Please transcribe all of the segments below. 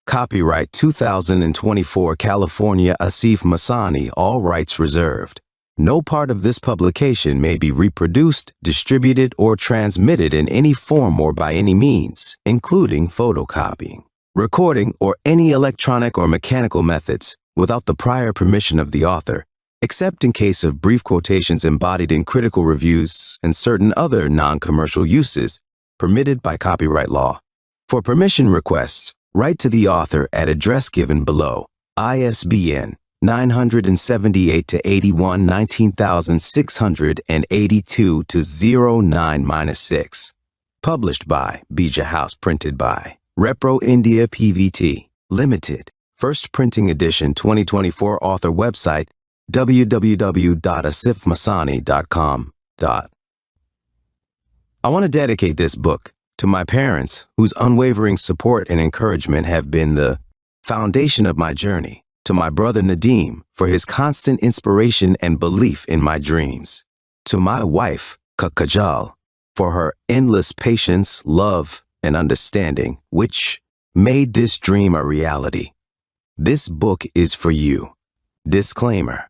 Copyright 2024 California Asif Masani, all rights reserved. No part of this publication may be reproduced, distributed, or transmitted in any form or by any means, including photocopying, recording, or any electronic or mechanical methods, without the prior permission of the author, except in case of brief quotations embodied in critical reviews and certain other non-commercial uses permitted by copyright law. For permission requests, write to the author at address given below. ISBN 978-81 19682-09-6. Published by Bija House. Printed by Repro India Pvt. Limited. First printing edition 2024. Author website www.asifmasani.com. I want to dedicate this book to my parents, whose unwavering support and encouragement have been the foundation of my journey. To my brother Nadeem for his constant inspiration and belief in my dreams. To my wife, Kajal, for her endless patience, love, and understanding, which made this dream a reality. This book is for you. Disclaimer.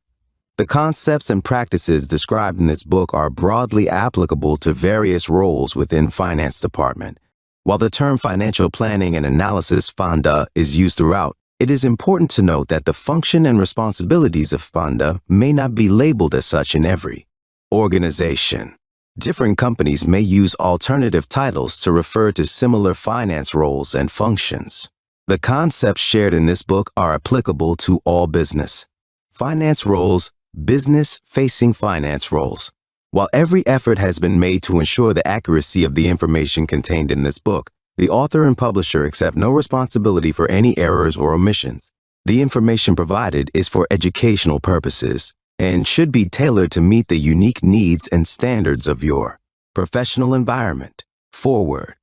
The concepts and practices described in this book are broadly applicable to various roles within finance department. While the term financial planning and analysis (FANDA) is used throughout, it is important to note that the function and responsibilities of FANDA may not be labeled as such in every organization. Different companies may use alternative titles to refer to similar finance roles and functions. The concepts shared in this book are applicable to all business finance roles, business-facing finance roles. While every effort has been made to ensure the accuracy of the information contained in this book, the author and publisher accept no responsibility for any errors or omissions. The information provided is for educational purposes and should be tailored to meet the unique needs and standards of your professional environment. Foreword.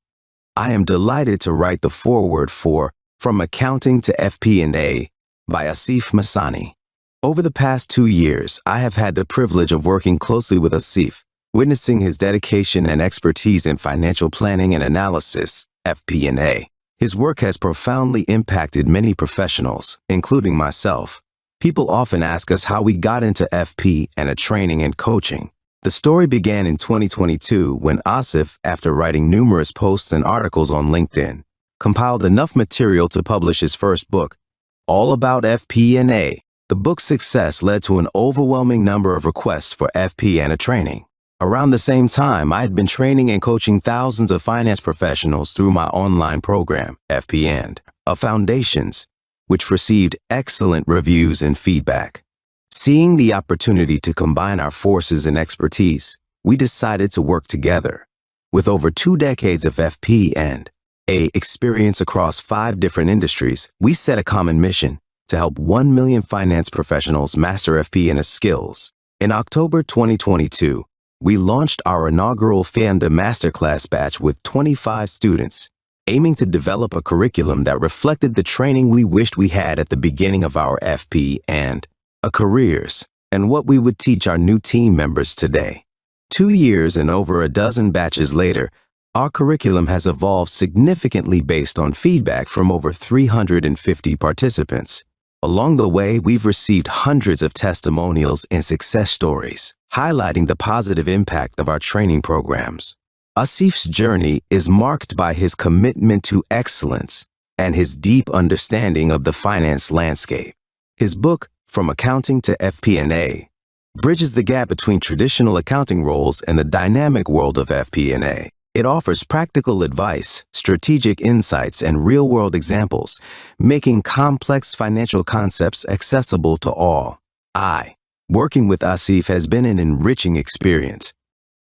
I am delighted to write the foreword for From Accounting to FP&A by Asif Masani. Over the past 2 years, I have had the privilege of working closely with Asif, witnessing his dedication and expertise in financial planning and analysis, FP&A. His work has profoundly impacted many professionals, including myself. People often ask us how we got into FP and training and coaching. The story began in 2022 when Asif, after writing numerous posts and articles on LinkedIn, compiled enough material to publish his first book, all about FP&A. The book's success led to an overwhelming number of requests for FP&A training. Around the same time, I had been training and coaching thousands of finance professionals through my online program, FP&A Foundations, which received excellent reviews and feedback. Seeing the opportunity to combine our forces and expertise, we decided to work together. With over 2 decades of FP&A experience across 5 different industries, we set a common mission to help 1 million finance professionals master FP&A skills. In October 2022, we launched our inaugural FP&A Masterclass batch with 25 students, aiming to develop a curriculum that reflected the training we wished we had at the beginning of our FP&A careers, and what we would teach our new team members today. 2 years and over a dozen batches later, our curriculum has evolved significantly based on feedback from over 350 participants. Along the way, we've received hundreds of testimonials and success stories, highlighting the positive impact of our training programs. Asif's journey is marked by his commitment to excellence and his deep understanding of the finance landscape. His book, From Accounting to FP&A, bridges the gap between traditional accounting roles and the dynamic world of FP&A. It offers practical advice, strategic insights, and real-world examples, making complex financial concepts accessible to all. Working with Asif has been an enriching experience.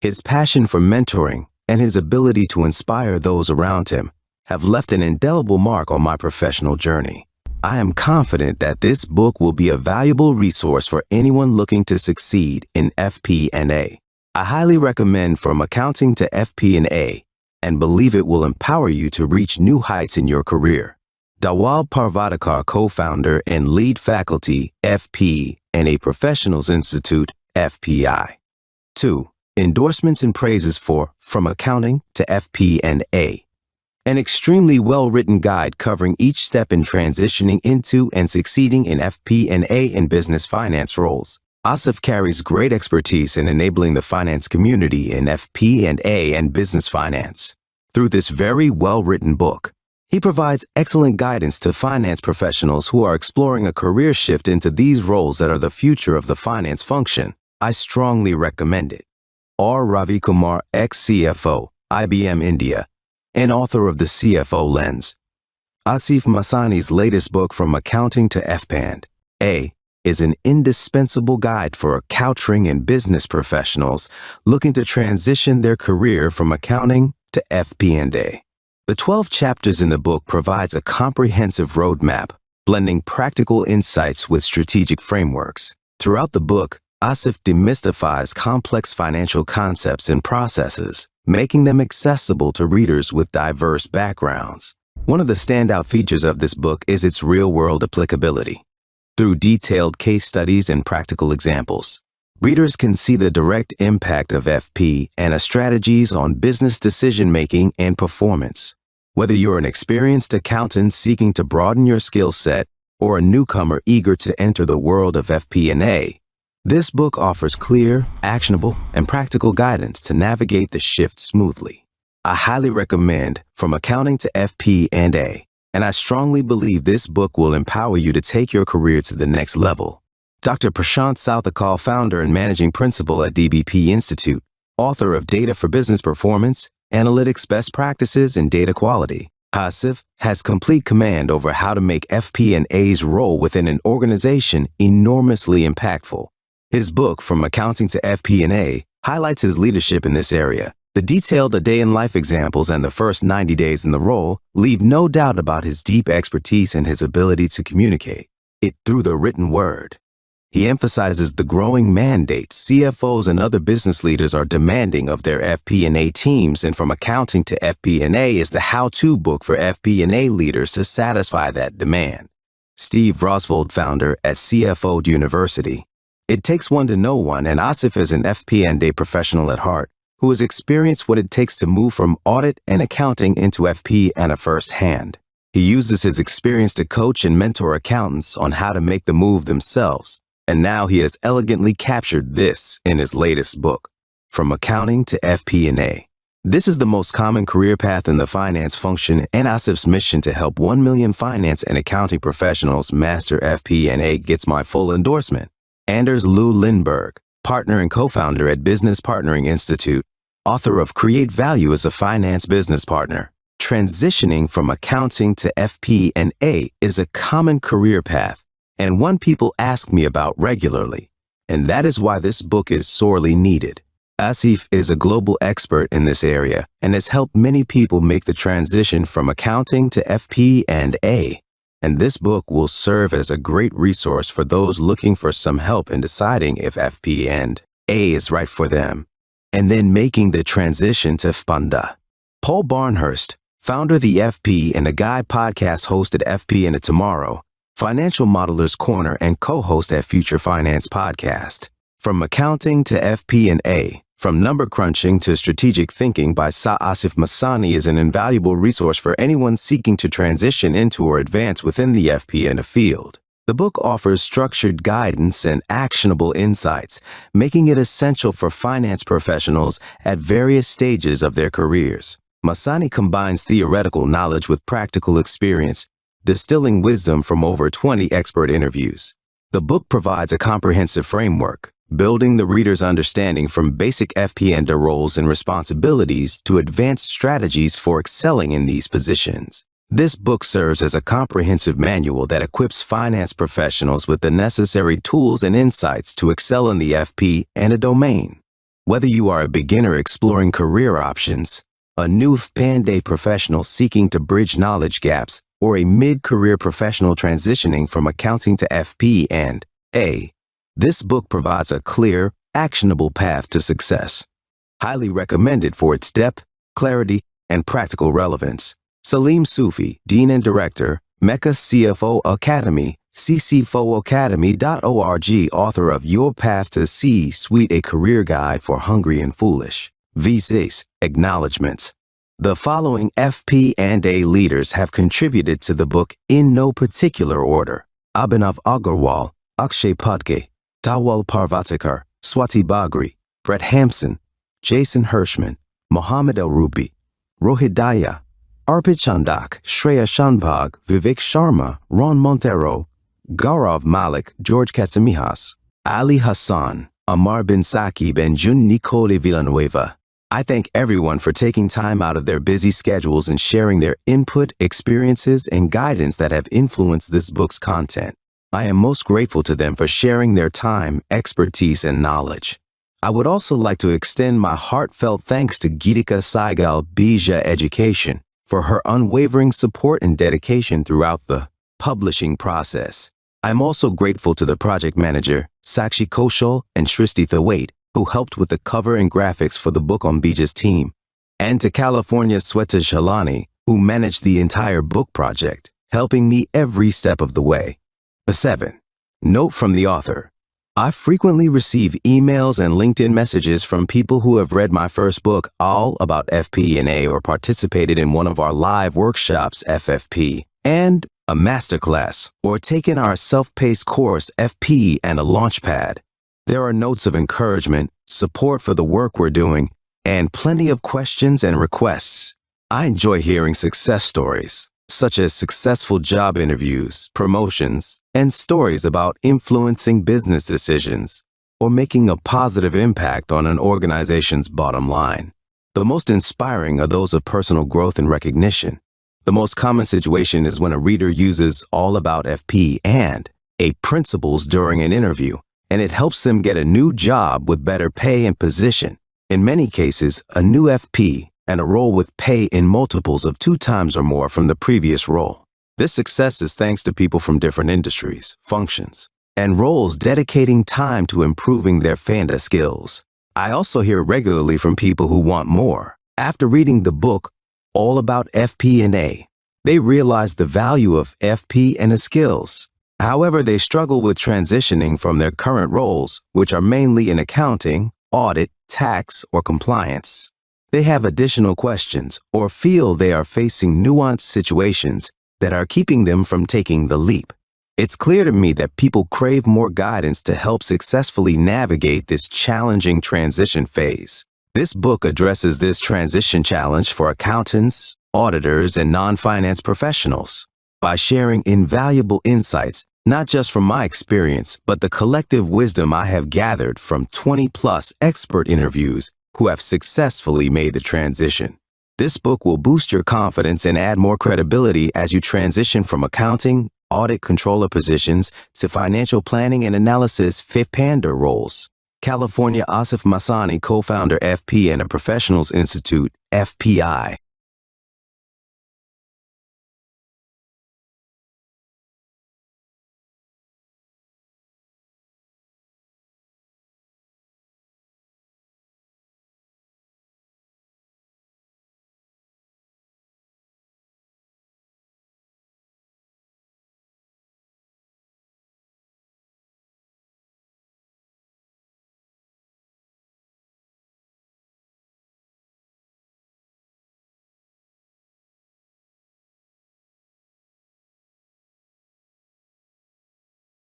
His passion for mentoring and his ability to inspire those around him have left an indelible mark on my professional journey. I am confident that this book will be a valuable resource for anyone looking to succeed in FP&A. I highly recommend From Accounting to FP&A and believe it will empower you to reach new heights in your career. Dawal Parvadekar, co-founder and lead faculty, FP&A Professionals Institute, FPI. 2. Endorsements and praises for From Accounting to FP&A. An extremely well-written guide covering each step in transitioning into and succeeding in FP&A and business finance roles. Asif carries great expertise in enabling the finance community in FP&A and business finance. Through this very well-written book, he provides excellent guidance to finance professionals who are exploring a career shift into these roles that are the future of the finance function. I strongly recommend it. R. Ravi Kumar, ex-CFO, IBM India, and author of The CFO Lens. Asif Masani's latest book, From Accounting to FP&A, is an indispensable guide for accounting and business professionals looking to transition their career from accounting to FP&A. The 12 chapters in the book provides a comprehensive roadmap, blending practical insights with strategic frameworks. Throughout the book, Asif demystifies complex financial concepts and processes, making them accessible to readers with diverse backgrounds. One of the standout features of this book is its real-world applicability. Through detailed case studies and practical examples, readers can see the direct impact of FP&A strategies on business decision-making and performance. Whether you're an experienced accountant seeking to broaden your skill set or a newcomer eager to enter the world of FP&A, this book offers clear, actionable, and practical guidance to navigate the shift smoothly. I highly recommend From Accounting to FP&A, and I strongly believe this book will empower you to take your career to the next level. Dr. Prashant Southakal, founder and managing principal at DBP Institute, author of Data for Business Performance, Analytics Best Practices, and Data Quality. Asif has complete command over how to make FP&A's role within an organization enormously impactful. His book, From Accounting to FP&A, highlights his leadership in this area. The detailed day-in-life examples and the first 90 days in the role leave no doubt about his deep expertise and his ability to communicate it through the written word. He emphasizes the growing mandates CFOs and other business leaders are demanding of their FP&A teams, and From Accounting to FP&A is the how-to book for FP&A leaders to satisfy that demand. Steve Rosvold, founder at CFO University. It takes one to know one, and Asif is an FP&A professional at heart who has experienced what it takes to move from audit and accounting into FP&A firsthand. He uses his experience to coach and mentor accountants on how to make the move themselves, and now he has elegantly captured this in his latest book, From Accounting to FP&A. This is the most common career path in the finance function, and Asif's mission to help 1 million finance and accounting professionals master FP&A gets my full endorsement. Anders Lou Lindberg, partner and co-founder at Business Partnering Institute, author of Create Value as a Finance Business Partner. Transitioning from accounting to FP&A is a common career path, and one people ask me about regularly, and that is why this book is sorely needed. Asif is a global expert in this area and has helped many people make the transition from accounting to FP&A. And this book will serve as a great resource for those looking for some help in deciding if FP&A is right for them, and then making the transition to FP&A. Paul Barnhurst, founder of the FP&A Guy podcast, host at FP&A Tomorrow, Financial Modeler's Corner, and co-host at Future Finance Podcast. From Accounting to FP&A, From Number Crunching to Strategic Thinking by Asif Masani is an invaluable resource for anyone seeking to transition into or advance within the FP&A field. The book offers structured guidance and actionable insights, making it essential for finance professionals at various stages of their careers. Masani combines theoretical knowledge with practical experience, distilling wisdom from over 20 expert interviews. The book provides a comprehensive framework, building the reader's understanding from basic FP&A roles and responsibilities to advanced strategies for excelling in these positions. This book serves as a comprehensive manual that equips finance professionals with the necessary tools and insights to excel in the FP&A domain. Whether you are a beginner exploring career options, a new FP&A professional seeking to bridge knowledge gaps, or a mid-career professional transitioning from accounting to FP&A, this book provides a clear, actionable path to success. Highly recommended for its depth, clarity, and practical relevance. Salim Sufi, Dean and Director, Mecca CFO Academy, ccfoacademy.org, author of Your Path to C-Suite, a career guide for hungry and foolish. V6, Acknowledgements. The following FP&A leaders have contributed to the book in no particular order: Abhinav Agarwal, Akshay Padge, Dawal Parvatikar, Swati Bagri, Brett Hampson, Jason Hirschman, Mohammed El Rubi, Rohit Daya, Arpit Chandak, Shreya Shanbhag, Vivek Sharma, Ron Montero, Gaurav Malik, George Katsamihas, Ali Hassan, Amar bin Saqib, and Jun Nicole Villanueva. I thank everyone for taking time out of their busy schedules and sharing their input, experiences, and guidance that have influenced this book's content. I am most grateful to them for sharing their time, expertise, and knowledge. I would also like to extend my heartfelt thanks to Geetika Saigal Bija Education for her unwavering support and dedication throughout the publishing process. I'm also grateful to the project manager, Sakshi Koshal and Shristi Thawait, who helped with the cover and graphics for the book on Bija's team, and to California Sweta Shalani, who managed the entire book project, helping me every step of the way. 7. Note from the author. I frequently receive emails and LinkedIn messages from people who have read my first book, All About FP&A, or participated in one of our live workshops, FFP, and a masterclass, or taken our self-paced course, FP and a Launchpad. There are notes of encouragement, support for the work we're doing, and plenty of questions and requests. I enjoy hearing success stories, such as successful job interviews, promotions, and stories about influencing business decisions or making a positive impact on an organization's bottom line. The most inspiring are those of personal growth and recognition. The most common situation is when a reader uses All About FP and A principles during an interview, and it helps them get a new job with better pay and position. In many cases, a new FP and a role with pay in multiples of 2 times or more from the previous role. This success is thanks to people from different industries, functions, and roles dedicating time to improving their FP&A skills. I also hear regularly from people who want more. After reading the book, All About FP&A, they realize the value of FP&A skills. However, they struggle with transitioning from their current roles, which are mainly in accounting, audit, tax, or compliance. They have additional questions or feel they are facing nuanced situations that are keeping them from taking the leap. It's clear to me that people crave more guidance to help successfully navigate this challenging transition phase. This book addresses this transition challenge for accountants, auditors, and non-finance professionals by sharing invaluable insights, not just from my experience, but the collective wisdom I have gathered from 20+ expert interviews who have successfully made the transition. This book will boost your confidence and add more credibility as you transition from accounting, audit controller positions to financial planning and analysis FP&A roles. California Asif Masani, co-founder FP and a Professionals Institute, FPI.